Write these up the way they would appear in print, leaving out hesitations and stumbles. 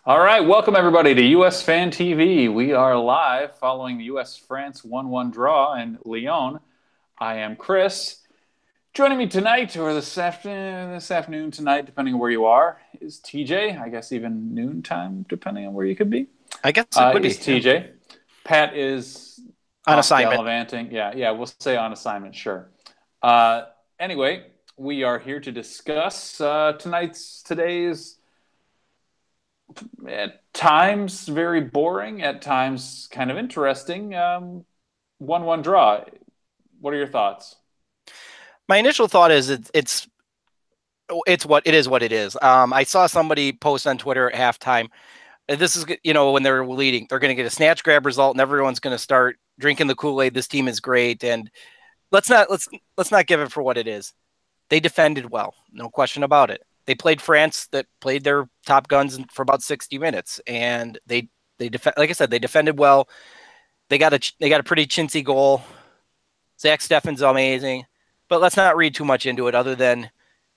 All right, welcome everybody to USfanTV. We are live following the US-France 1-1 draw in Lyon. I am Chris. Joining me tonight, or this afternoon tonight, depending on where you are, is TJ. I guess even noontime, depending on where you could be. I guess it could Is be, yeah. TJ. Pat is On off assignment. gallivanting. Yeah, we'll say on assignment, sure. Uh, anyway, we are here to discuss today's at times very boring, at times kind of interesting. 1-1 draw. What are your thoughts? My initial thought is it's what it is. What it is. I saw somebody post on Twitter at halftime. This is when they're leading, they're going to get a snatch grab result, and everyone's going to start drinking the Kool-Aid. This team is great, and let's not give it for what it is. They defended well, no question about it. They played France, that played their top guns for about 60 minutes, and like I said, they defended well. They got a pretty chintzy goal. Zach Steffen's amazing, but let's not read too much into it. Other than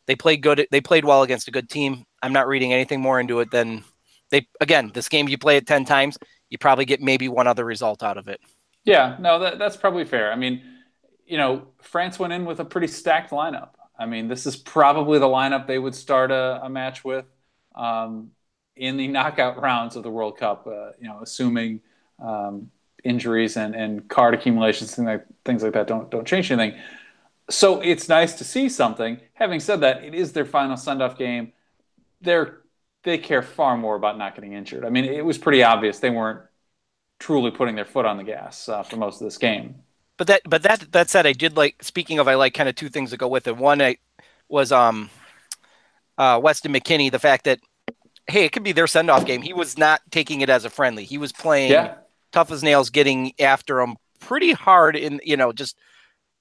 they played good, they played well against a good team. I'm not reading anything more into it than this game you play it 10 times, you probably get maybe one other result out of it. Yeah, no, that's probably fair. I mean, France went in with a pretty stacked lineup. I mean, this is probably the lineup they would start a match with in the knockout rounds of the World Cup. Assuming injuries and card accumulations, things like that don't change anything. So it's nice to see something. Having said that, it is their final send-off game. They care far more about not getting injured. I mean, it was pretty obvious they weren't truly putting their foot on the gas for most of this game. But that said, I did like. Speaking of, I like kind of two things that go with it. One, was Weston McKennie. The fact that hey, it could be their send off game. He was not taking it as a friendly. He was playing Yeah, tough as nails, getting after him pretty hard in just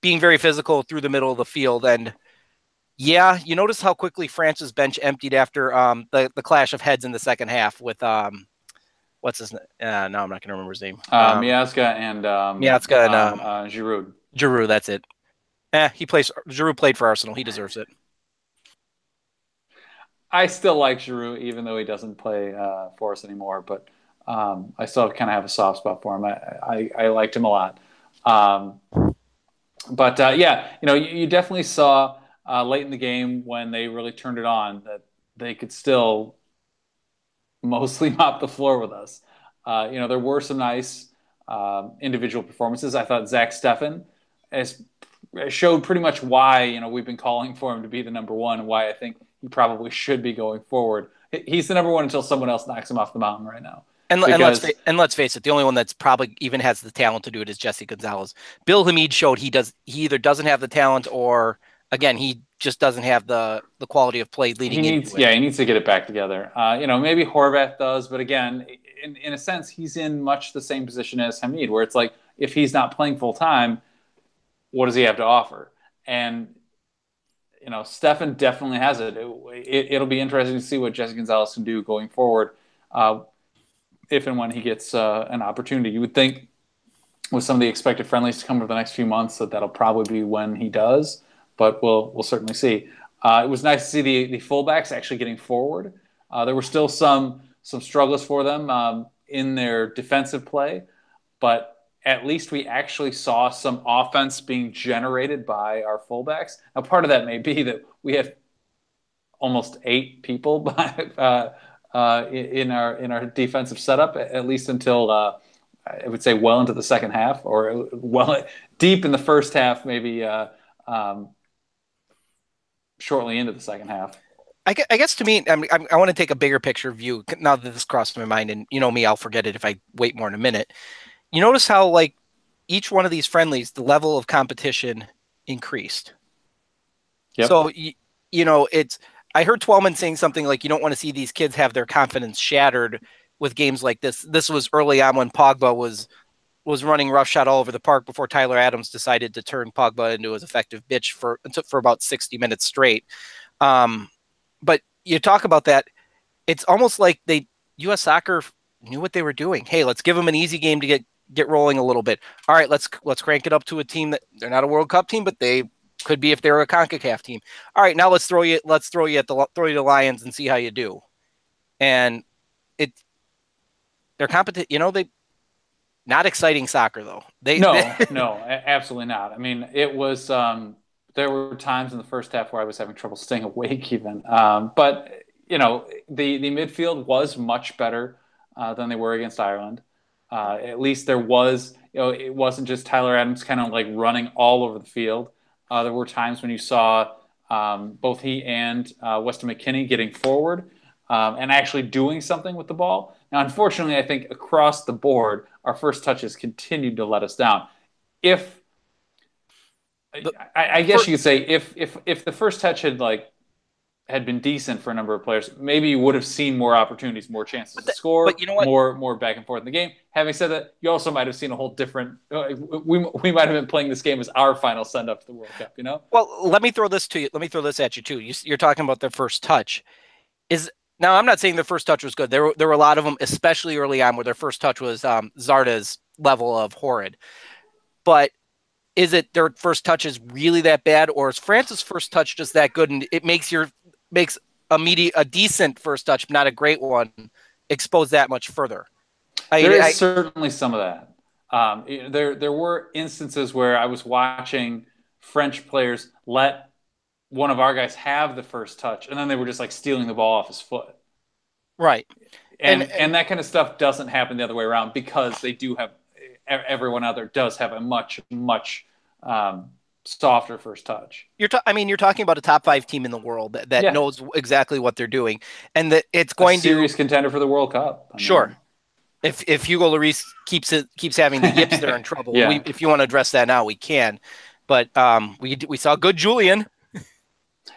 being very physical through the middle of the field. And yeah, you notice how quickly France's bench emptied after the clash of heads in the second half with what's his name? No, I'm not going to remember his name. Miazga and Miazga and Giroud. Giroud. That's it. Giroud played for Arsenal. He deserves it. I still like Giroud, even though he doesn't play for us anymore. But I still kind of have a soft spot for him. I liked him a lot. Um, but yeah, you definitely saw late in the game when they really turned it on that they could still mostly mop the floor with us. There were some nice individual performances. I thought Zach Steffen has showed pretty much why we've been calling for him to be the number one and why I think he probably should be going forward. He's the number one until someone else knocks him off the mountain right now. Because Let's face it, the only one that's probably even has the talent to do it is Jesse Gonzalez. Bill Hamid showed he either doesn't have the talent or again he just doesn't have the quality of play he leading needs, into it. yeah, he needs to get it back together. Maybe Horvath does, but again, in a sense, he's in much the same position as Hamid, where it's like if he's not playing full time, what does he have to offer? And Stefan definitely has it. It'll be interesting to see what Jesse Gonzalez can do going forward, if and when he gets an opportunity. You would think with some of the expected friendlies to come over the next few months that'll probably be when he does, but we'll certainly see. It was nice to see the fullbacks actually getting forward. There were still some struggles for them in their defensive play, but at least we actually saw some offense being generated by our fullbacks. Now, part of that may be that we have almost 8 people in our defensive setup, at least until I would say well into the second half, or well deep in the first half, maybe um, shortly into the second half. I guess to me, I want to take a bigger picture view now that this crossed my mind, and me, I'll forget it if I wait more than a minute. You notice how like each one of these friendlies, the level of competition increased. Yep. So it's. I heard Twelman saying something like, "You don't want to see these kids have their confidence shattered with games like this." This was early on when Pogba was running roughshod all over the park before Tyler Adams decided to turn Pogba into his effective bitch for about 60 minutes straight. But you talk about that, it's almost like U.S. Soccer knew what they were doing. Hey, let's give them an easy game to get rolling a little bit. All right, let's crank it up to a team that they're not a World Cup team, but they could be if they're a CONCACAF team. All right, now let's throw you to Lions and see how you do. And they're competent. They not exciting soccer though. No, no, absolutely not. I mean, it was there were times in the first half where I was having trouble staying awake even. But the midfield was much better than they were against Ireland. At least there was, it wasn't just Tyler Adams kind of like running all over the field. There were times when you saw both he and Weston McKennie getting forward and actually doing something with the ball. Now, unfortunately, I think across the board, our first touches continued to let us down. If I guess you could say if the first touch had been decent for a number of players, maybe you would have seen more opportunities, more chances to score, but you know what? more back and forth in the game. Having said that, you also might have seen a whole different. We might have been playing this game as our final send up to the World Cup. Well, let me throw this to you. Let me throw this at you too. You're talking about their first touch. Now, I'm not saying their first touch was good. There were a lot of them, especially early on, where their first touch was Zarda's level of horrid. But is it their first touch is really that bad, or is France's first touch just that good, and it makes a decent first touch, not a great one, expose that much further? There is certainly some of that. There were instances where I was watching French players let one of our guys have the first touch, and then they were just like stealing the ball off his foot. Right. And that kind of stuff doesn't happen the other way around because they do have everyone out there does have a much softer first touch. You're talking about a top 5 team in the world that knows exactly what they're doing, and that it's going to serious contender for the World Cup. Sure. If Hugo Lloris keeps having the yips, they're in trouble. If you want to address that now, we can. But we saw good Julian.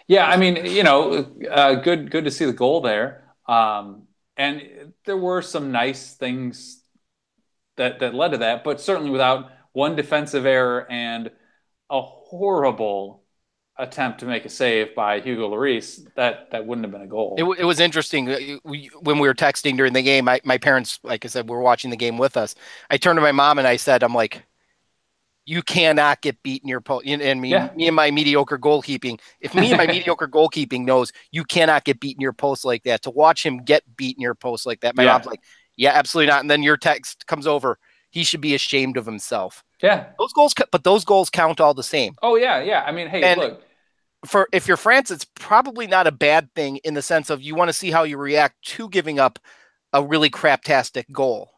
Yeah, I mean, good to see the goal there. And there were some nice things that led to that, but certainly without one defensive error and a horrible attempt to make a save by Hugo Lloris, that wouldn't have been a goal. It was interesting. When we were texting during the game, my parents, like I said, were watching the game with us. I turned to my mom and I said, I'm like, you cannot get beat in your post. And me and my mediocre goalkeeping. If me and my mediocre goalkeeping knows you cannot get beat in your post like that, to watch him get beat in your post like that, my mom's like, yeah, absolutely not. And then your text comes over. He should be ashamed of himself. Yeah, those goals count all the same. Oh yeah. I mean, hey, look. If you're France, it's probably not a bad thing in the sense of you want to see how you react to giving up a really craptastic goal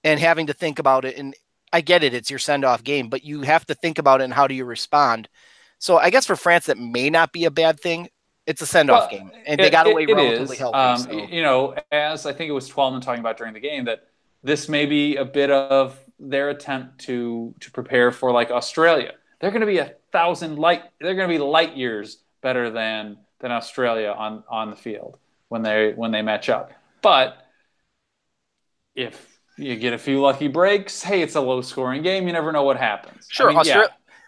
and having to think about it. And I get it. It's your send-off game, but you have to think about it and how do you respond. So I guess for France, that may not be a bad thing. It's a send-off game, and they got away relatively healthy. So. As I think it was Twellman talking about during the game, that this may be a bit of their attempt to prepare for like Australia. They're going to be they're going to be light years better than Australia on the field when they match up. But if you get a few lucky breaks, hey, it's a low-scoring game. You never know what happens. Sure, I mean,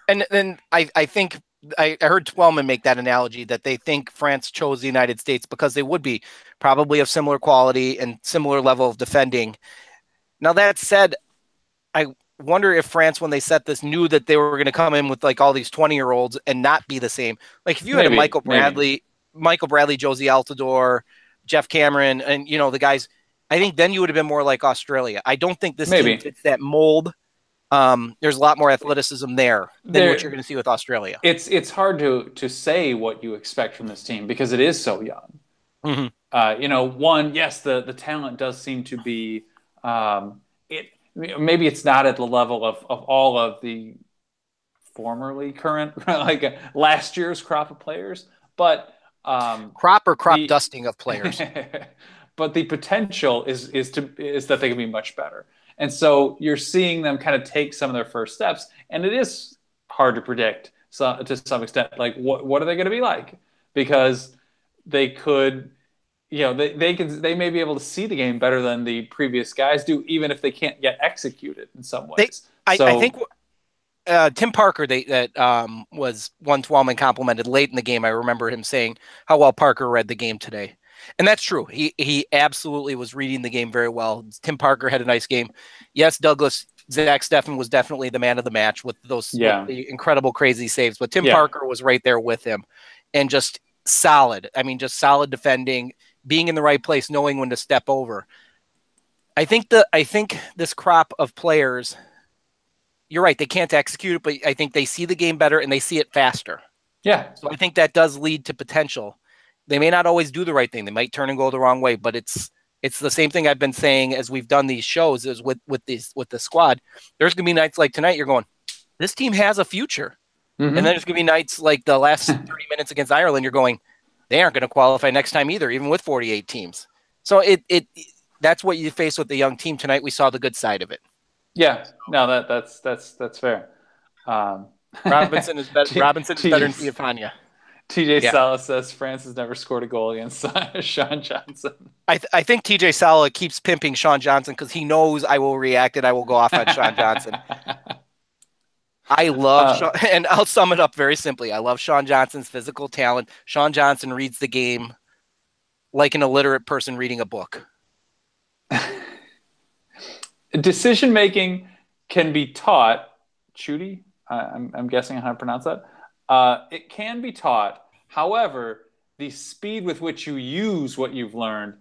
and then I think I heard Twellman make that analogy that they think France chose the United States because they would be probably of similar quality and similar level of defending. Now, that said, I wonder if France, when they set this, knew that they were going to come in with like all these 20-year-olds and not be the same. Like if you had a Michael Bradley, Josie Altidore, Jeff Cameron, and the guys, I think then you would have been more like Australia. I don't think this team fits that mold. There's a lot more athleticism there than what you're going to see with Australia. It's hard to say what you expect from this team because it is so young. Mm-hmm. Yes, the talent does seem to be maybe it's not at the level of all of the formerly current like last year's crop of players, but crop dusting of players. But the potential is that they can be much better. And so you're seeing them kind of take some of their first steps, and it is hard to predict to some extent, like what are they going to be like? Because they could, they may be able to see the game better than the previous guys do, even if they can't yet execute it in some ways. I think Tim Parker, was one Twellman complimented late in the game. I remember him saying how well Parker read the game today. And that's true. He absolutely was reading the game very well. Tim Parker had a nice game. Yes, Zach Steffen was definitely the man of the match with those with the incredible, crazy saves. But Tim Parker was right there with him and just solid. I mean, just solid defending. being in the right place, knowing when to step over. I think this crop of players, you're right, they can't execute it, but I think they see the game better and they see it faster. Yeah. So I think that does lead to potential. They may not always do the right thing. They might turn and go the wrong way, but it's the same thing I've been saying as we've done these shows is with the squad. There's going to be nights like tonight you're going, this team has a future. Mm-hmm. And then there's going to be nights like the last 30 minutes against Ireland, you're going, they aren't going to qualify next time either, even with 48 teams. So that's what you face with the young team tonight. We saw the good side of it. Yeah, no, that's fair. Robinson is better. Robinson is better than Tiafania. TJ Sala says France has never scored a goal against Sean Johnson. I think TJ Sala keeps pimping Sean Johnson because he knows I will react and I will go off on Sean Johnson. I love Sean, and I'll sum it up very simply. I love Sean Johnson's physical talent. Sean Johnson reads the game like an illiterate person reading a book. Decision making can be taught. Chudy, I'm guessing how to pronounce that. It can be taught. However, the speed with which you use what you've learned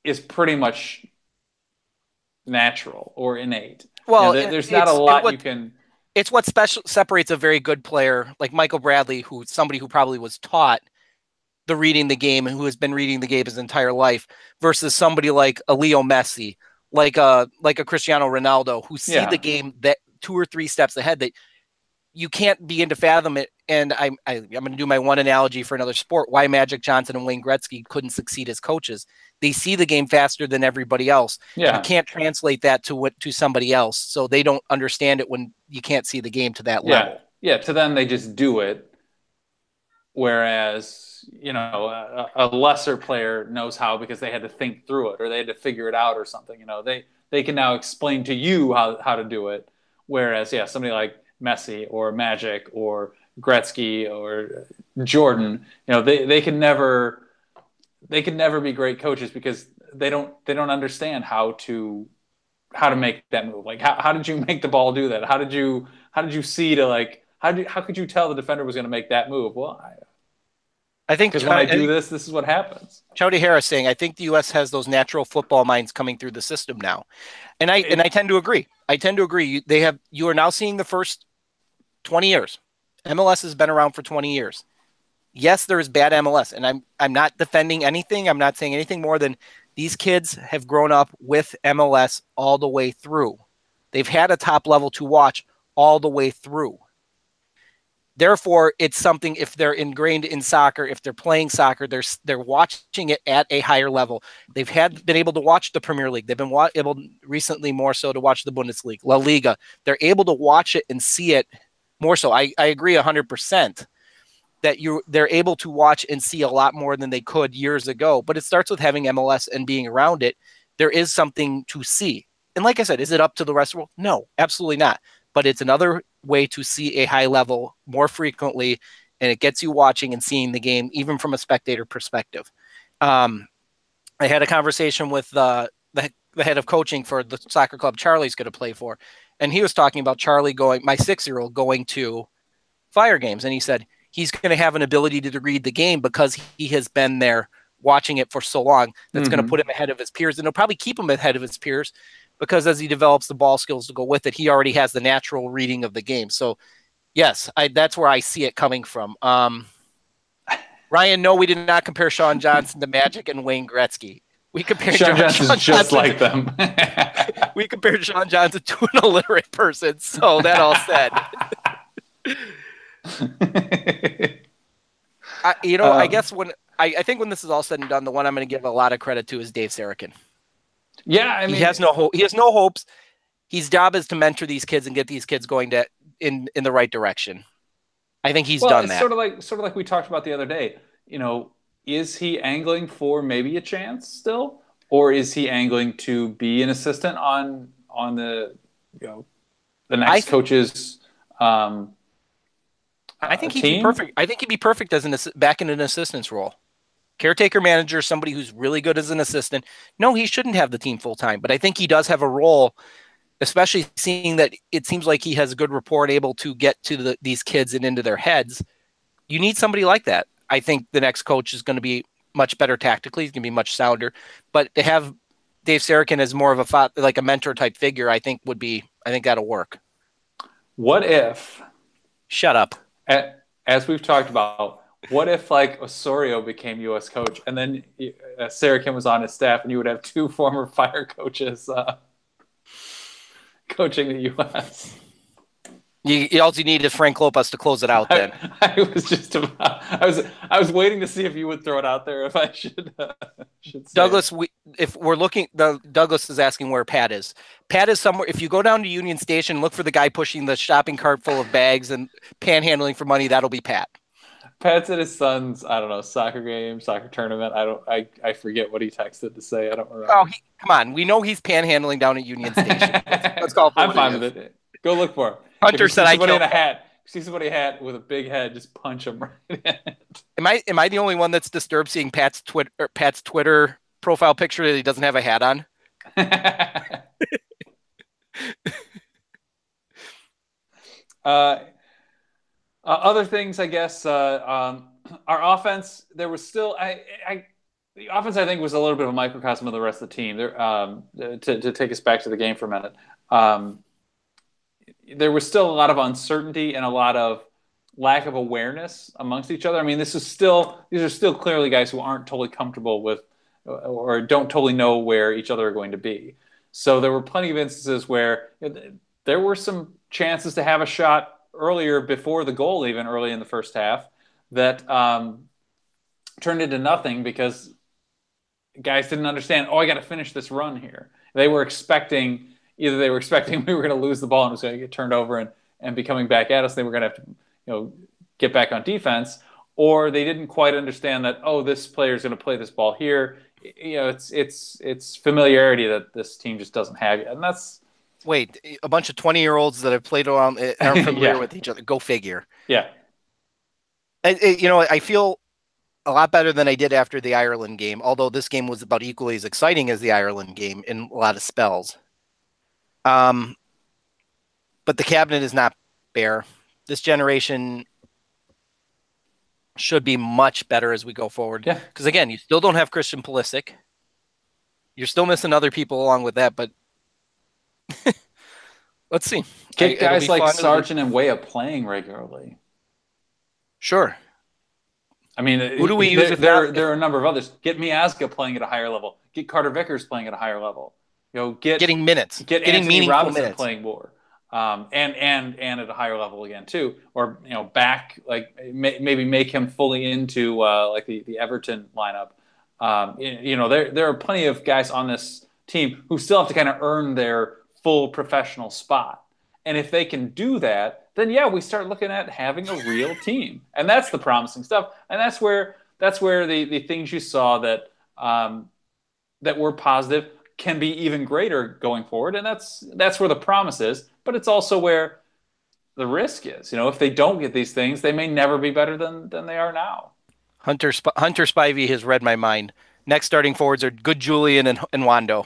is pretty much natural or innate. Well, there's not a lot you can. It's what separates a very good player like Michael Bradley, who's somebody who probably was taught the reading the game and who has been reading the game his entire life, versus somebody like a Leo Messi, like a Cristiano Ronaldo, who see the game that 2 or 3 steps ahead that you can't begin to fathom it. And I'm going to do my one analogy for another sport, why Magic Johnson and Wayne Gretzky couldn't succeed as coaches. They see the game faster than everybody else. Yeah. You can't translate that to somebody else. So they don't understand it when you can't see the game to that level. Yeah. To them, they just do it. Whereas, a lesser player knows how because they had to think through it or they had to figure it out or something. They can now explain to you how to do it. Whereas, somebody like Messi or Magic or Gretzky or Jordan, they can never be great coaches because they don't understand how to make that move. Like how did you make the ball do that? How did you see to how could you tell the defender was going to make that move? Well, I think because when I do this is what happens. Chowdy Harris saying, I think the U.S. has those natural football minds coming through the system now, and I tend to agree. You are now seeing the first 20 years. MLS has been around for 20 years. Yes, there is bad MLS, and I'm not defending anything. I'm not saying anything more than these kids have grown up with MLS all the way through. They've had a top level to watch all the way through. Therefore, it's something, if they're ingrained in soccer, if they're playing soccer, they're watching it at a higher level. They've been able to watch the Premier League. They've been able recently more so to watch the Bundesliga, La Liga. They're able to watch it and see it more so. I agree 100% that they're able to watch and see a lot more than they could years ago. But it starts with having MLS and being around it. There is something to see. And like I said, is it up to the rest of the world? No, absolutely not. But it's another way to see a high level more frequently, and it gets you watching and seeing the game, even from a spectator perspective. I had a conversation with the head of coaching for the soccer club Charlie's going to play for, and he was talking about Charlie my 6-year-old going to Fire games, and he said he's going to have an ability to read the game because he has been there watching it for so long. That's going to put him ahead of his peers, and it'll probably keep him ahead of his peers, because as he develops the ball skills to go with it, he already has the natural reading of the game. So, yes, that's where I see it coming from. Ryan, no, we did not compare Sean Johnson to Magic and Wayne Gretzky. We compared Sean Johnson's just like them. We compared Sean Johnson to an illiterate person. So that all said. I guess I think when this is all said and done, the one I'm going to give a lot of credit to is Dave Sarakin. Yeah, I mean, he has no hope. He has no hopes. His job is to mentor these kids and get these kids going in the right direction. I think he's done that. Sort of like we talked about the other day. Is he angling for maybe a chance still, or is he angling to be an assistant on the the next coach's I think he'd team? be perfect. I think he'd be perfect as back in an assistant's role. Caretaker manager, somebody who's really good as an assistant. No, he shouldn't have the team full time, but I think he does have a role, especially seeing that it seems like he has a good rapport and able to get to these kids and into their heads. You need somebody like that. I think the next coach is going to be much better tactically. He's going to be much sounder. But to have Dave Sarakin as more of a mentor type figure, I think that'll work. What if? Shut up. As we've talked about, what if like Osorio became U.S. coach and then Sarakin was on his staff, and you would have two former Fire coaches coaching the U.S. All you need is Frank Lopez to close it out. Then I was just about, I was waiting to see if you would throw it out there if I should say Douglas. If we're looking, Douglas is asking where Pat is. Pat is somewhere. If you go down to Union Station, look for the guy pushing the shopping cart full of bags and panhandling for money. That'll be Pat. Pat's at his son's, I don't know, soccer tournament. I forget what he texted to say. I don't remember. Oh, come on. We know he's panhandling down at Union Station. Let's call it. I'm fine with it. Go look for him. Hunter said I killed in a hat. See somebody hat with a big head, just punch him right in it. Am I the only one that's disturbed seeing Pat's Twitter profile picture that he doesn't have a hat on? Other things, I guess, our offense, there was still the offense, I think, was a little bit of a microcosm of the rest of the team. There, to take us back to the game for a minute, there was still a lot of uncertainty and a lot of lack of awareness amongst each other. I mean, these are still clearly guys who aren't totally comfortable with or don't totally know where each other are going to be. So there were plenty of instances where there were some chances to have a shot earlier before the goal, even early in the first half, that turned into nothing because guys didn't understand, I got to finish this run here. They were expecting we were going to lose the ball and it was going to get turned over and be coming back at us. They were going to have to, get back on defense, or they didn't quite understand that, this player is going to play this ball here. It's familiarity that this team just doesn't have yet. And that's a bunch of 20-year-olds that have played around aren't familiar with each other. Go figure. Yeah. I feel a lot better than I did after the Ireland game, although this game was about equally as exciting as the Ireland game in a lot of spells. But the cabinet is not bare. This generation should be much better as we go forward. Yeah. Because again, you still don't have Christian Pulisic. You're still missing other people along with that, but let's see. Get guys like Sargent and Weah playing regularly. Sure. I mean, who do we use? There are a number of others. Get Miazga playing at a higher level. Get Carter Vickers playing at a higher level. Getting minutes. Getting Anthony meaningful Robinson minutes. Playing more. And at a higher level again too, or back maybe make him fully into like the Everton lineup. There are plenty of guys on this team who still have to kind of earn their full professional spot, and if they can do that, then we start looking at having a real team, and that's the promising stuff, and that's where the things you saw that were positive can be even greater going forward, and that's where the promise is. But it's also where the risk is. If they don't get these things, they may never be better than they are now. Hunter Spivey has read my mind. Next starting forwards are good Julian and Wando.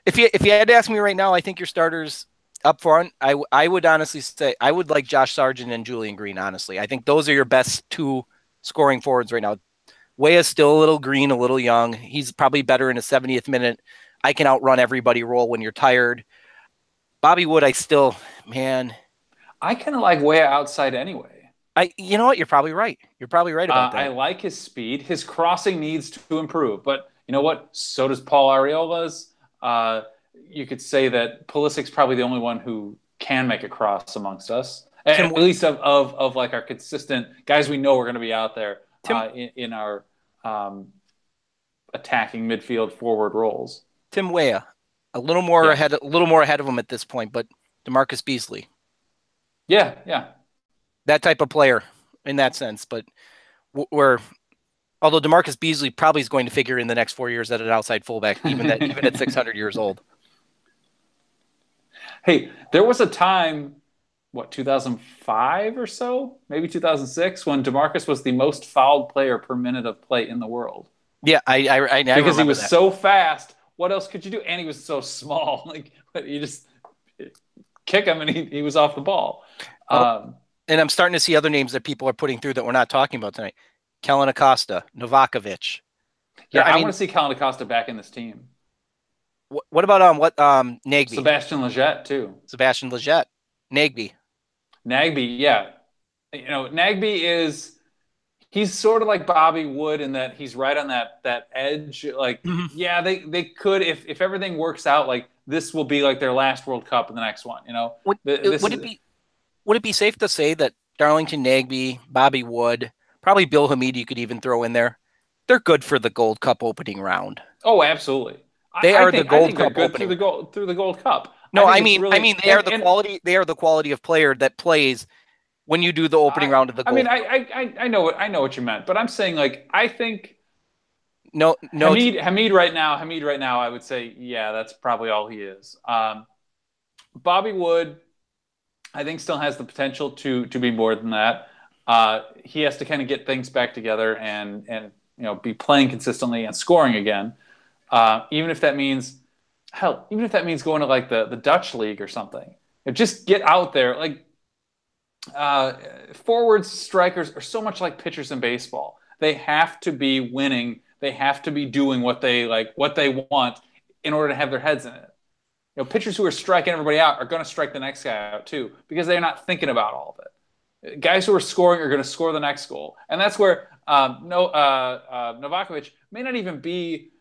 If you had to ask me right now, I think your starters up front, I would honestly say I would like Josh Sargent and Julian Green, honestly. I think those are your best two scoring forwards right now. Weah's still a little green, a little young. He's probably better in a 70th minute. I can outrun everybody role when you're tired. Bobby Wood, I kind of like Weah outside anyway. You know what? You're probably right. You're probably right about that. I like his speed. His crossing needs to improve, but you know what? So does Paul Arriola's. You could say that Pulisic's probably the only one who can make a cross amongst us, at least of like our consistent guys we know are going to be out there in our attacking midfield forward roles. Tim Weah. A little more ahead of him at this point, but DeMarcus Beasley. Yeah. That type of player in that sense, but although DeMarcus Beasley probably is going to figure in the next 4 years at an outside fullback, even at 600 years old. Hey, there was a time, 2005 or so, maybe 2006, when DeMarcus was the most fouled player per minute of play in the world. Yeah, I because he was so fast. What else could you do? And he was so small. Like, you just kick him and he was off the ball. And I'm starting to see other names that people are putting through that we're not talking about tonight. Kellen Acosta, Novakovic. Yeah, I I want mean, to see Colin Acosta back in this team. what about Nagby, Sebastian Lletget too. Sebastian Lletget, Nagby? Nagby, yeah. Nagby is he's sort of like Bobby Wood in that he's right on that edge. Like, Mhm. yeah, they could if everything works out, like this will be like their last World Cup and the next one. Would This would it is be would it be safe to say that Darlington Nagby, Bobby Wood, probably Bill Hamid you could even throw in there? They're good for the Gold Cup opening round. oh, absolutely. They I are the think I Gold think they're Cup good opening. through the Gold Cup. No, I think it's really they are the quality. They are the quality of player that plays when you do the opening round of the I mean Gold Cup. I know what you meant, but I'm saying like I think No, no, Hamid right now, I would say, yeah, that's probably all he is. Bobby Wood, I think, still has the potential to be more than that. He has to kind of get things back together and be playing consistently and scoring again. Even if that means even if that means going to like the Dutch league or something. Just get out there. Like uh, forwards, strikers are so much like pitchers in baseball. They have to be winning. They have to be doing what they want in order to have their heads in it. Pitchers who are striking everybody out are going to strike the next guy out too because they're not thinking about all of it. Guys who are scoring are going to score the next goal, and that's where no Novakovic may not even be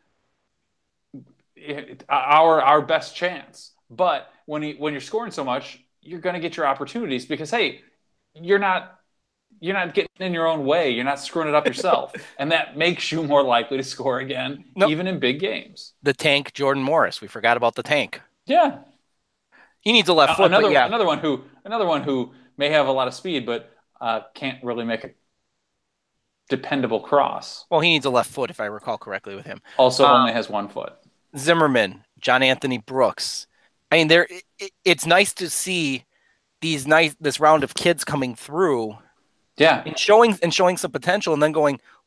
our best chance. But when you're scoring so much, you're going to get your opportunities because hey, you're not getting in your own way. You're not screwing it up yourself, and that makes you more likely to score again, no. even in big games. The tank, Jordan Morris. We forgot about the tank. Yeah, He needs a left foot, but yeah. Another one who may have a lot of speed, but can't really make a dependable cross. Well, he needs a left foot, if I recall correctly, with him. Also, only has one foot. Zimmerman, John Anthony Brooks. I mean, it's nice to see this round of kids coming through, Yeah, and showing some potential, and then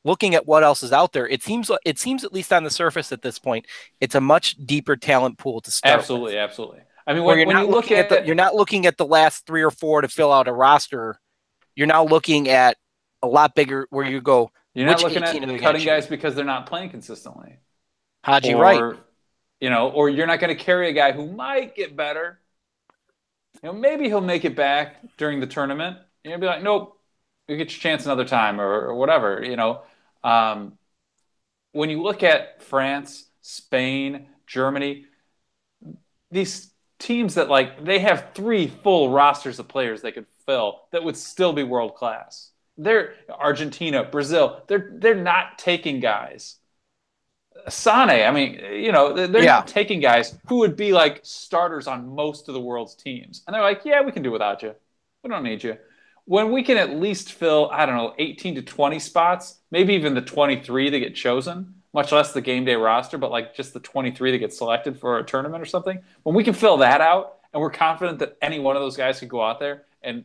looking at what else is out there. It seems at least on the surface at this point, it's a much deeper talent pool to start absolutely, with. absolutely. I mean, Where when you look at you're not looking at the last 3 or 4 to fill out a roster. You're now looking at a lot bigger where you go, you're not which looking 18 are at they cutting choose? guys because they're not playing consistently, Haji Wright. or or you're not going to carry a guy who might get better. Maybe he'll make it back during the tournament. You'll be like, nope, you get your chance another time or whatever. When you look at France, Spain, Germany, these teams that like they have 3 full rosters of players they could fill that would still be world class. They're Argentina, Brazil. They're not taking guys. Sane, I mean, they're Yeah. not taking guys who would be like starters on most of the world's teams. And they're like, yeah, we can do without you. We don't need you. When we can at least fill, I don't know, 18 to 20 spots, maybe even the 23 that get chosen, much less the game day roster, but like just the 23 that get selected for a tournament or something. When we can fill that out and we're confident that any one of those guys could go out there and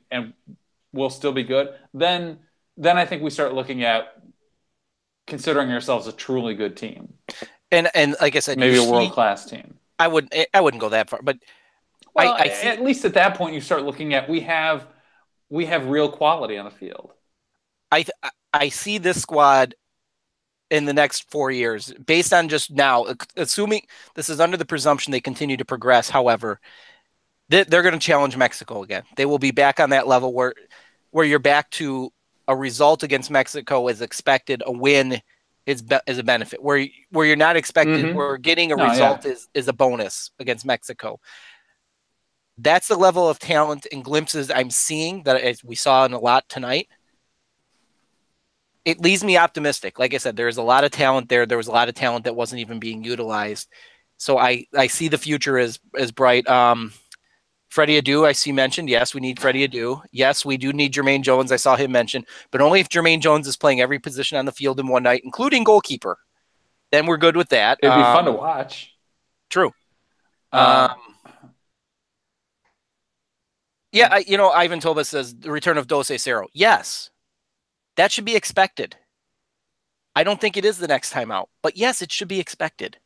will still be good, then I think we start looking at considering ourselves a truly good team. And like I said, maybe a world-class team. I wouldn't go that far, but well, I see, at least at that point you start looking at we have real quality on the field. I see this squad in the next 4 years based on just now, assuming this is under the presumption they continue to progress. However, they're going to challenge Mexico again. They will be back on that level where you're back to a result against Mexico is expected, a win is a benefit. Where you're not expected, where getting a result is a bonus against Mexico. That's the level of talent and glimpses I'm seeing that we saw in a lot tonight. It leaves me optimistic. Like I said, there's a lot of talent there. There was a lot of talent that wasn't even being utilized. So I see the future as bright. Freddie Adu, I see mentioned. Yes, we need Freddie Adu. Yes, we do need Jermaine Jones. I saw him mentioned, but only if Jermaine Jones is playing every position on the field in one night, including goalkeeper. Then we're good with that. It'd be fun to watch. True. Yeah, Ivan Toba says the return of Dose Cero. Yes, that should be expected. I don't think it is the next time out, but yes, it should be expected.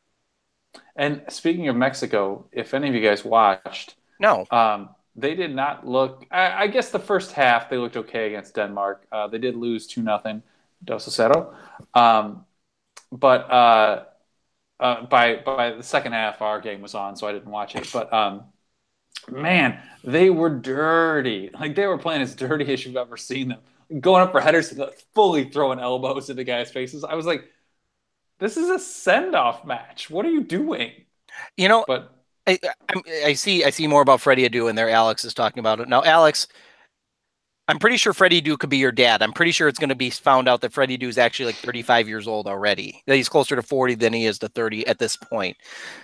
And speaking of Mexico, if any of you guys watched, no, they did not look. I guess the first half they looked okay against Denmark. They did lose 2-0. Dos Acero. But by the second half, our game was on, so I didn't watch it. But man, they were dirty. Like they were playing as dirty as you've ever seen them. Going up for headers, fully throwing elbows into guys' faces. I was like, this is a send-off match. What are you doing? You know, But I, I see more about Freddie Adu in there. Alex is talking about it now. Alex, I'm pretty sure Freddie Adu could be your dad. I'm pretty sure it's going to be found out that Freddie Adu is actually like 35 years old already. That he's closer to 40 than he is to 30 at this point.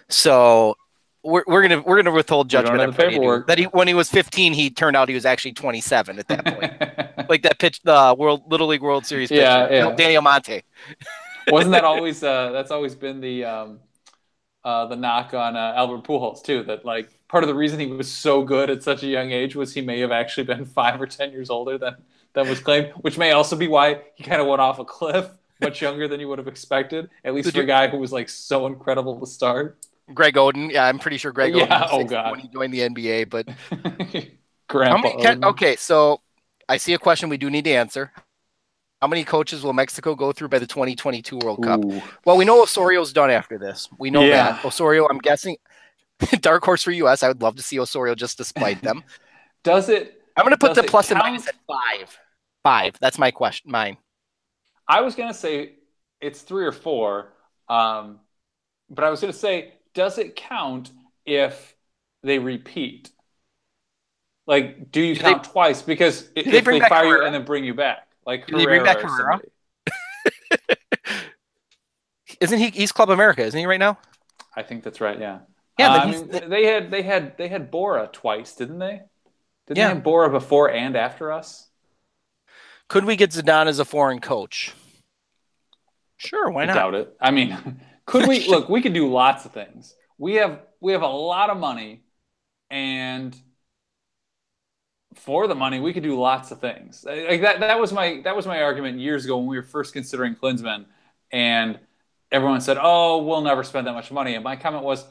So we're gonna withhold we don't judgment have on the Freddie Adu. paperwork. That when he was 15, he turned out he was actually 27 at that point. Like that pitch, the Little League World Series pitcher, Yeah. Danny Almonte. Wasn't that always? That's always been the knock on Albert Pujols too. That like part of the reason he was so good at such a young age was he may have actually been 5 or 10 years older than was claimed, which may also be why he kind of went off a cliff much younger than you would have expected. At least for a guy who was like so incredible to start. Greg Oden, yeah, I'm pretty sure Greg Oden was 60 when he joined the NBA. But Grandpa. So I see a question we do need to answer. How many coaches will Mexico go through by the 2022 World Cup? Well, we know Osorio's done after this. We know that. Osorio, I'm guessing, dark horse for US. I would love to see Osorio just despite them. Does it? I'm going to put the plus and minus at 5. 5. That's my question. Mine. I was going to say it's 3 or 4. But I was going to say, does it count if they repeat? Like, do you count twice? Because if they fire you and then bring you back. Like Herrera, they bring back Herrera? Isn't he's Club America, isn't he right now? I think that's right, yeah. Yeah, I mean, they had Bora twice, didn't they? Didn't they have Bora before and after us? Could we get Zidane as a foreign coach? Sure, why not? I doubt it. I mean, could we look, we could do lots of things. We have a lot of money, and for the money, we could do lots of things. Like that was my argument years ago when we were first considering Klinsmann, and everyone said, "Oh, we'll never spend that much money." And my comment was,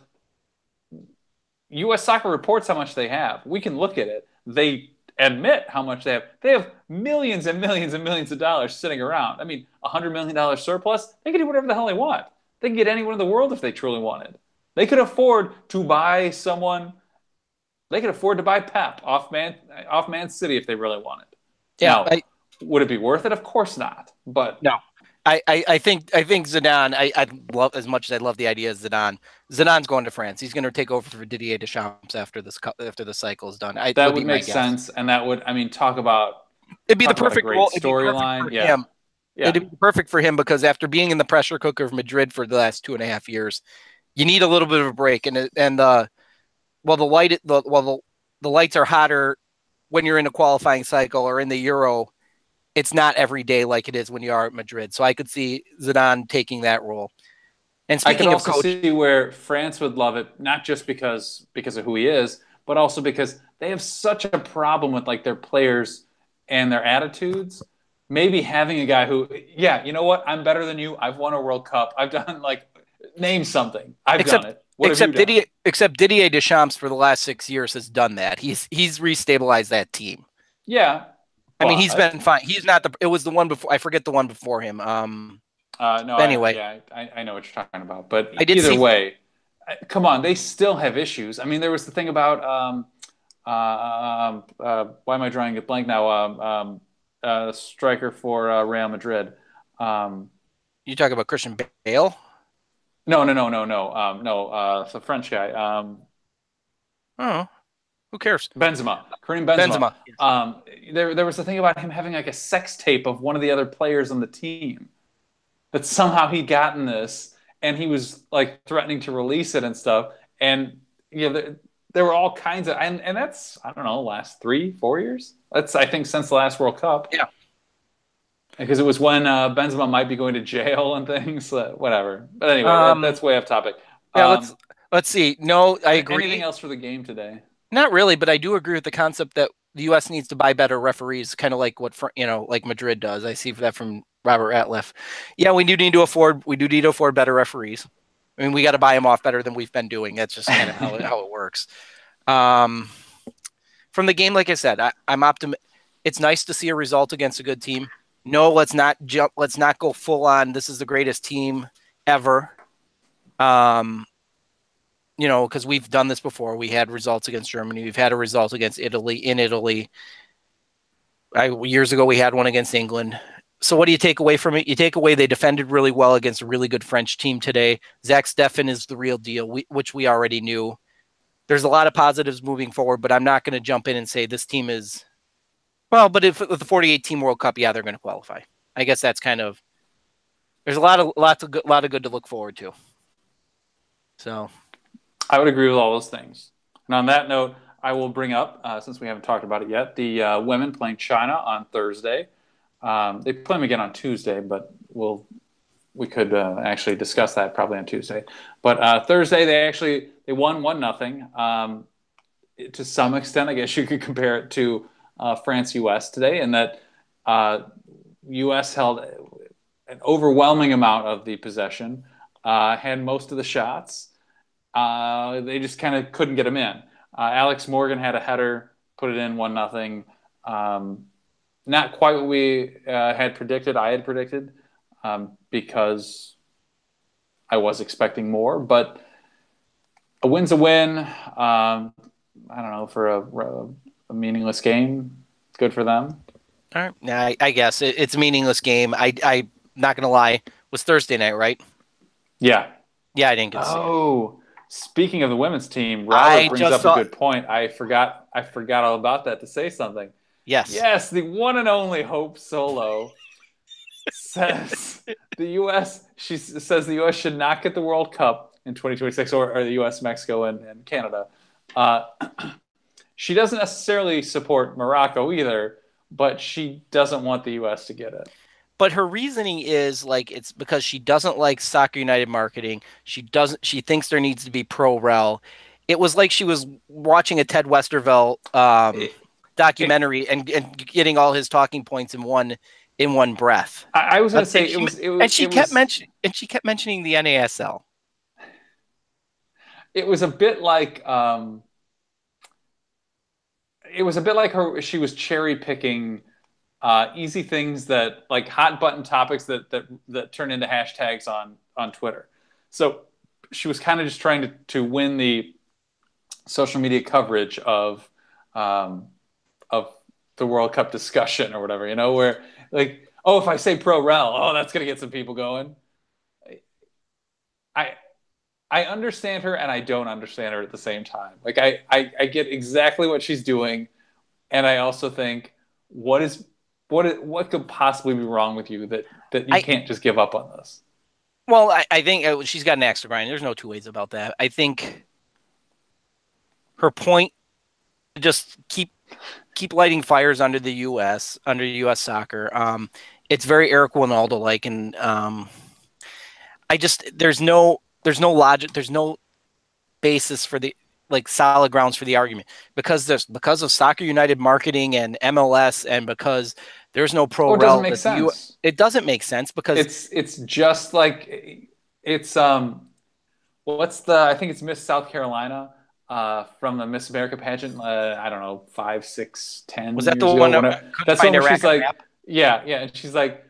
U.S. Soccer reports how much they have. We can look at it. They admit how much they have. They have millions and millions and millions of dollars sitting around. I mean, $100 million surplus. They can do whatever the hell they want. They can get anyone in the world if they truly wanted. They could afford to buy someone. They could afford to buy Pep off Man City if they really wanted. Yeah. Now, would it be worth it? Of course not. But no, I think Zidane. I love, as much as I love the idea of Zidane. Zidane's going to France. He's going to take over for Didier Deschamps after the cycle is done. That would make sense, and that would, I mean, talk about it'd be the perfect storyline. Yeah, it'd be perfect for him because after being in the pressure cooker of Madrid for the last 2.5 years, you need a little bit of a break, and the lights are hotter when you're in a qualifying cycle or in the Euro. It's not every day like it is when you are at Madrid. So I could see Zidane taking that role. And speaking I could also see where France would love it, not just because of who he is, but also because they have such a problem with like their players and their attitudes. Maybe having a guy who, yeah, you know what? I'm better than you. I've won a World Cup. I've done name something. I've done it. Except Didier Deschamps for the last 6 years has done that. He's restabilized that team. Yeah. I mean, he's been fine. He's not it was the one before. I forget the one before him. No. Anyway, I know what you're talking about. But either way, come on, they still have issues. I mean, there was the thing about why am I drawing a blank now? Striker for Real Madrid. You talk about Christian Bale? No. The French guy. Who cares? Benzema. Karim Benzema. There was a thing about him having like a sex tape of one of the other players on the team. That somehow he'd gotten this, and he was like threatening to release it and stuff. And there were all kinds of, and that's, I don't know, last 3-4 years. That's, I think, since the last World Cup. Yeah. Because it was when Benzema might be going to jail and things, whatever. But anyway, that's way off topic. Yeah, let's see. No, I agree. Anything else for the game today? Not really, but I do agree with the concept that the U.S. needs to buy better referees, kind of like what like Madrid does. I see that from Robert Ratliff. Yeah, we do need to afford better referees. I mean, we got to buy them off better than we've been doing. That's just kind of how it works. From the game, like I said, I'm optimistic. It's nice to see a result against a good team. no, let's not jump. Let's not go full on. This is the greatest team ever. Um, because we've done this before. We had results against Germany. We've had a result against Italy in Italy. Years ago, we had one against England. So what do you take away from it? You take away they defended really well against a really good French team today. Zach Steffen is the real deal, which we already knew. There's a lot of positives moving forward, but I'm not going to jump in and say this team is well. But if with the 48 team World Cup, yeah, they're going to qualify. I guess that's kind of there's a lot of good to look forward to. So I would agree with all those things. And on that note, I will bring up, since we haven't talked about it yet, the women playing China on Thursday. They play them again on Tuesday, but we could actually discuss that probably on Tuesday. But Thursday, they won 1-0. To some extent, I guess you could compare it to France-US today, in that US held an overwhelming amount of the possession, had most of the shots. They just kind of couldn't get them in. Alex Morgan had a header, put it in 1-0. Not quite what we had predicted. I had predicted because I was expecting more, but a win's a win. I don't know, for a meaningless game. Good for them. all right, yeah, I guess it's a meaningless game. I'm not going to lie. It was Thursday night, right? Yeah. Yeah, I didn't get to see it. Oh, speaking of the women's team, Robert I brings just up a saw. good point. I forgot all about that to say something. Yes. Yes, the one and only Hope Solo says she says the U.S. should not get the World Cup in 2026, or the U.S., Mexico, and Canada. Uh, she doesn't necessarily support Morocco either, but she doesn't want the U.S. to get it. But her reasoning is like it's because she doesn't like Soccer United marketing. She thinks there needs to be pro rel. It was like she was watching a Ted Westervelt It, it, documentary and getting all his talking points in one breath. I was going to say And it was she kept mentioning the NASL. it was a bit like she was cherry picking easy things, that like hot button topics that turn into hashtags on Twitter. So she was kind of just trying to win the social media coverage of the World Cup discussion or whatever, where like, oh, if I say pro rel, oh, that's gonna get some people going. I I understand her and I don't understand her at the same time. Like I get exactly what she's doing, and I also think what could possibly be wrong with you that you I can't just give up on this. Well, I think she's got an axe to grind. There's no two ways about that. I think her point, just keep lighting fires under U.S. soccer. It's very Eric Winaldo like, and I just there's no logic, there's no basis for the like solid grounds for the argument because of Soccer United marketing and MLS, and because there's no pro Oh, it doesn't rel make that the U. sense. It doesn't make sense because It's just like it's what's the I think it's Miss South Carolina from the Miss America pageant, I don't know, 5, 6, was 10 that the years ago, one that whenever. couldn't That's the one find where a she's racket like, rap? yeah, and she's like,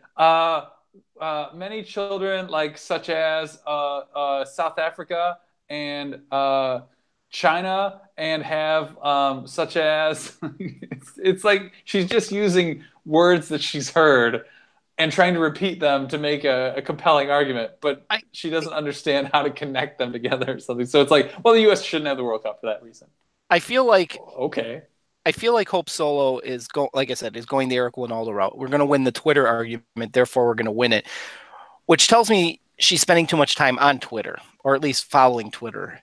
many children like such as South Africa and China and have such as it's like she's just using words that she's heard and trying to repeat them to make a compelling argument, but I she doesn't understand how to connect them together or something. So it's like, well, the U.S. shouldn't have the World Cup for that reason. I feel like Okay. Hope Solo is like I said, is going the Eric Winaldo route. We're going to win the Twitter argument, therefore we're going to win it, which tells me she's spending too much time on Twitter, or at least following Twitter.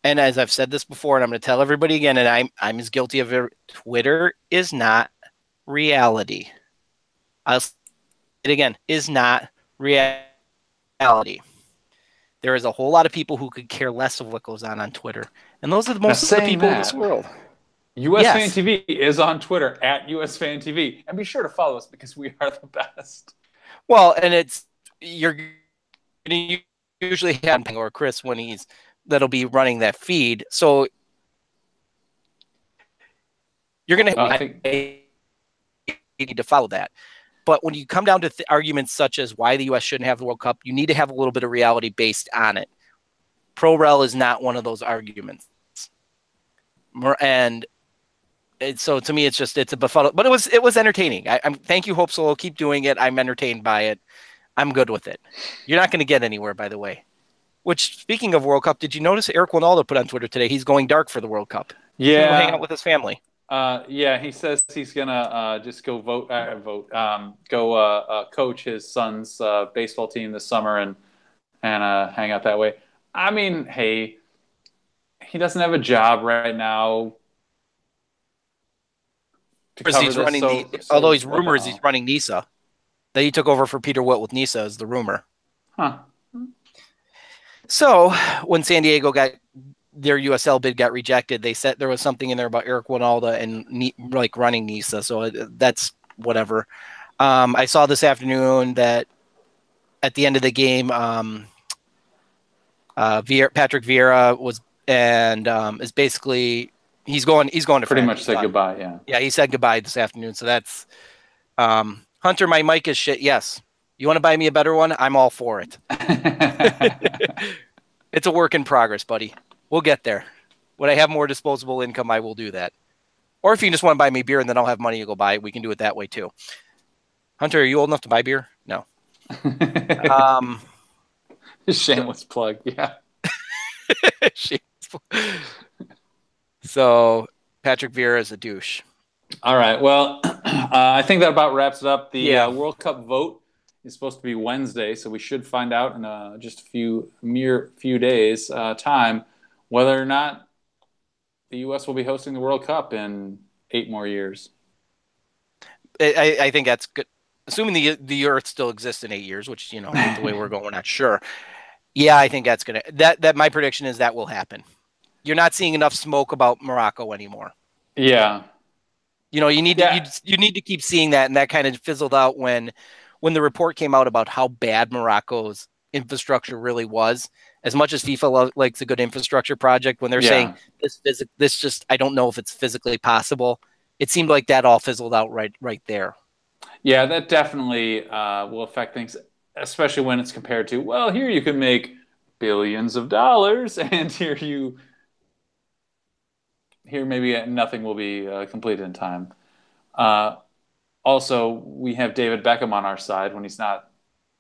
And as I've said this before, and I'm going to tell everybody again, and I'm as guilty of it. Twitter is not reality. I'll say it again, is not reality. There is a whole lot of people who could care less of what goes on Twitter, and those are Now, most of the saying people in this that, world. Yes. USFanTV is on Twitter at USFanTV, and be sure to follow us because we are the best. Well, and you're going to usually have or Chris when that'll be running that feed, so you're going to need to follow that. But when you come down to arguments such as why the U.S. shouldn't have the World Cup, you need to have a little bit of reality based on it. Pro-rel is not one of those arguments. And so to me, it's a befuddled, but it was entertaining. Thank you, Hope Solo. Keep doing it. I'm entertained by it. I'm good with it. You're not going to get anywhere, by the way. Which, speaking of World Cup, did you notice Eric Winaldo put on Twitter today? He's going dark for the World Cup. Yeah. He's going to go hang out with his family. Yeah, he says he's gonna just go coach his son's baseball team this summer and hang out that way. I mean, hey, he doesn't have a job right now. Although he's rumored he's running NISA. That he took over for Peter Witt with NISA is the rumor. Huh. So when San Diego got their USL bid got rejected, they said there was something in there about Eric Winaldo and running NISA. So that's whatever. I saw this afternoon that at the end of the game, Patrick Vieira was is basically he's going to pretty much said goodbye. Yeah, he said goodbye this afternoon. So that's Hunter. My mic is shit. Yes, you want to buy me a better one? I'm all for it. It's a work in progress, buddy. We'll get there. When I have more disposable income, I will do that. Or if you just want to buy me beer and then I'll have money to go buy it, we can do it that way too. Hunter, are you old enough to buy beer? No. Shameless plug, yeah. So Patrick Vieira is a douche. All right. Well, I think that about wraps it up. The World Cup vote is supposed to be Wednesday, so we should find out in just a mere few days time whether or not the U.S. will be hosting the World Cup in 8 more years. I think that's good. Assuming the Earth still exists in 8 years, which, the way we're going, we're not sure. Yeah, I think that's going to – that my prediction is that will happen. You're not seeing enough smoke about Morocco anymore. Yeah. You need to keep seeing that, and that kind of fizzled out when the report came out about how bad Morocco's infrastructure really was. As much as FIFA likes a good infrastructure project, when they're saying this just I don't know if it's physically possible. It seemed like that all fizzled out right there. Yeah, that definitely will affect things, especially when it's compared to, well, here you can make billions of dollars, and here maybe nothing will be completed in time. Also, we have David Beckham on our side when he's not,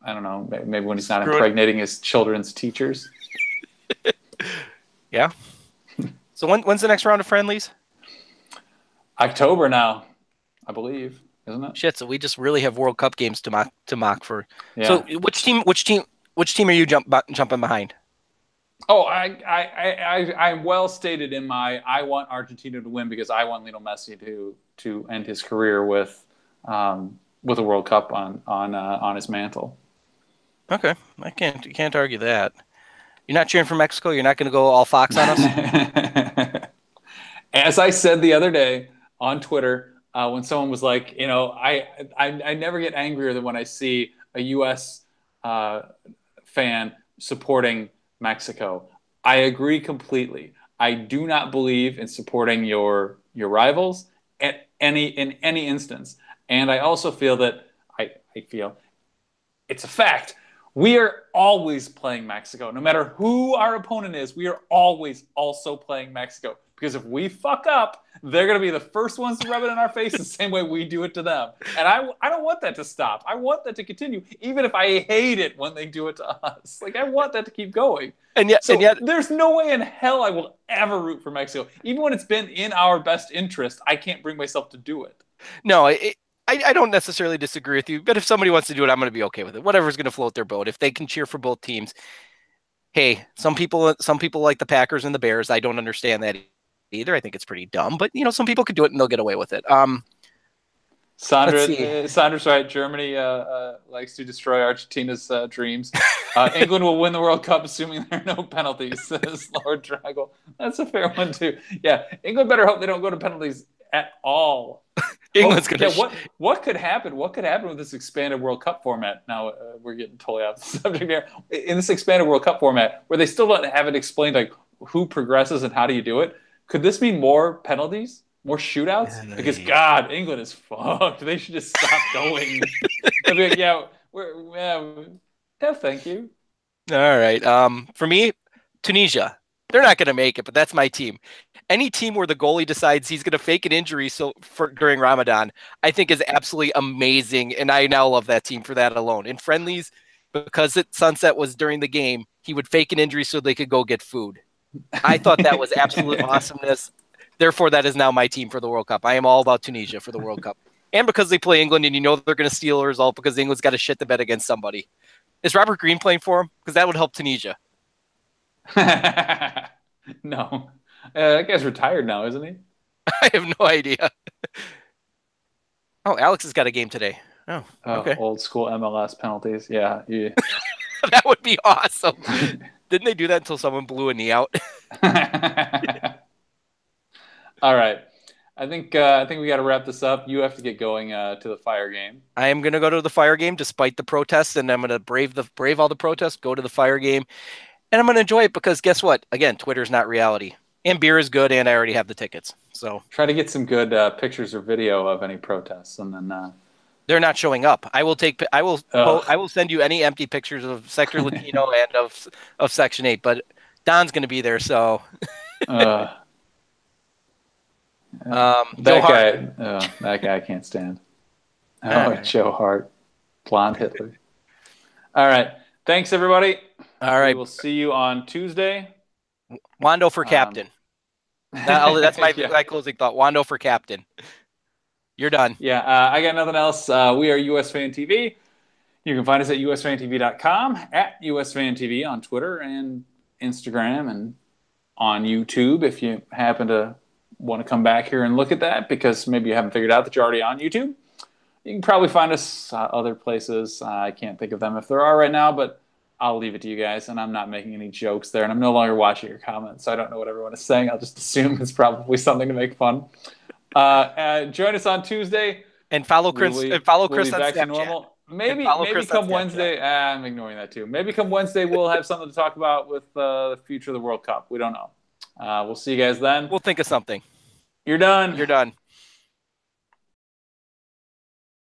I don't know, maybe when he's not impregnating his children's teachers. Yeah. So when's the next round of friendlies? October now, I believe, isn't it? Shit, so we just really have World Cup games to mock for. Yeah. So which team are you jumping behind? Oh, I well stated in I want Argentina to win because I want Lionel Messi to end his career with a World Cup on his mantle. Okay, you can't argue that. You're not cheering for Mexico. You're not going to go all Fox on us. As I said the other day on Twitter, when someone was like, I never get angrier than when I see a U.S. fan supporting Mexico. I agree completely. I do not believe in supporting your rivals in any instance. And I also feel that I feel it's a fact. We are always playing Mexico. No matter who our opponent is, we are always also playing Mexico. Because if we fuck up, they're going to be the first ones to rub it in our face the same way we do it to them. And I don't want that to stop. I want that to continue, even if I hate it when they do it to us. Like, I want that to keep going. And yet, there's no way in hell I will ever root for Mexico. Even when it's been in our best interest, I can't bring myself to do it. No, I don't necessarily disagree with you, but if somebody wants to do it, I'm going to be okay with it. Whatever's going to float their boat. If they can cheer for both teams, hey, some people like the Packers and the Bears. I don't understand that either. I think it's pretty dumb, but some people could do it and they'll get away with it. Sandra's right. Germany likes to destroy Argentina's dreams. England will win the World Cup assuming there are no penalties, says Lord Draggle. That's a fair one too. Yeah, England better hope they don't go to penalties at all. England's gonna. What could happen? What could happen with this expanded World Cup format? Now we're getting totally off the subject here. In this expanded World Cup format, where they still don't have it explained, like who progresses and how do you do it? Could this mean more penalties, more shootouts? Because God, England is fucked. They should just stop going. I'd be like, yeah, no, thank you. All right. For me, Tunisia. They're not going to make it, but that's my team. Any team where the goalie decides he's going to fake an injury during Ramadan, I think is absolutely amazing, and I now love that team for that alone. In friendlies, because sunset was during the game, he would fake an injury so they could go get food. I thought that was absolute awesomeness. Therefore, that is now my team for the World Cup. I am all about Tunisia for the World Cup. And because they play England, and you know they're going to steal a result because England's got to shit the bed against somebody. Is Robert Green playing for him? Because that would help Tunisia. No. That guy's retired now, isn't he? I have no idea. Oh, Alex has got a game today. Oh, okay. Old school MLS penalties. Yeah. That would be awesome. Didn't they do that until someone blew a knee out? All right. I think we got to wrap this up. You have to get going to the Fire game. I am going to go to the Fire game despite the protests, and I'm going to brave all the protests, go to the Fire game, and I'm going to enjoy it because guess what? Again, Twitter's not reality. And beer is good, and I already have the tickets. So try to get some good pictures or video of any protests, and then they're not showing up. I will send you any empty pictures of Sector Latino and of Section 8, but Don's going to be there, so that guy I can't stand. Right. Joe Hart, blonde Hitler. All right. Thanks everybody. All right. We'll see you on Tuesday. Wando for captain. That's my closing thought. Wando for captain. You're done. Yeah, I got nothing else. We are USfanTV. You can find us at USFanTV.com, at USFanTV on Twitter and Instagram, and on YouTube if you happen to want to come back here and look at that because maybe you haven't figured out that you're already on YouTube. You can probably find us other places. I can't think of them if there are right now, but I'll leave it to you guys, and I'm not making any jokes there, and I'm no longer watching your comments, so I don't know what everyone is saying. I'll just assume it's probably something to make fun. Join us on Tuesday. And follow Chris. We'll Chris on back Snapchat. To normal. Maybe come Wednesday. I'm ignoring that too. Maybe come Wednesday we'll have something to talk about with the future of the World Cup. We don't know. We'll see you guys then. We'll think of something. You're done. You're done.